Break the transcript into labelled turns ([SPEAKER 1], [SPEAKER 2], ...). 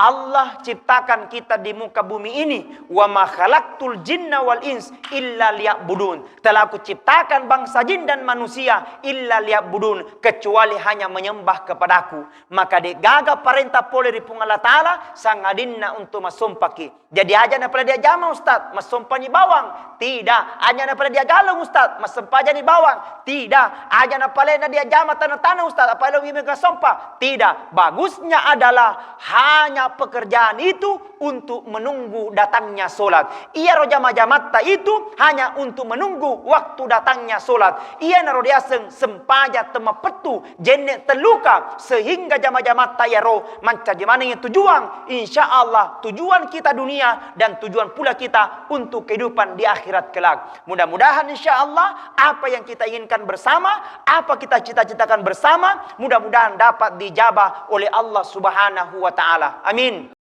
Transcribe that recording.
[SPEAKER 1] Allah ciptakan kita di muka bumi ini. Wa ma khalaqtul jinna wal ins illa liya'budun. Telah aku ciptakan bangsa jin dan manusia illa liya'budun, kecuali hanya menyembah kepadaku. Maka digaga perintah pole di Allah Ta'ala sangadinna untuk masumpaki. Jadi aja na pada dia jama Ustaz, masumpani bawang. Tidak. Aja na pada dia galung Ustaz, masumpah ni bawang. Tidak. Aja na pada dia jama tanah-tanah Ustaz, apa lo ngimeng sumpah. Tidak. Bagusnya adalah hanya pekerjaan itu untuk menunggu datangnya solat. Ia roh jama-jamatta itu hanya untuk menunggu waktu datangnya solat. Ia naro dia sempaja temapetu jenek terluka sehingga jama-jamatta ya roh manca di mana yang tujuan. Insya Allah tujuan kita dunia dan tujuan pula kita untuk kehidupan di akhirat kelak. Mudah-mudahan insya Allah apa yang kita inginkan bersama, apa kita cita-citakan bersama, mudah-mudahan dapat dijabah oleh Allah Subhanahu wa Ta'ala. Amin.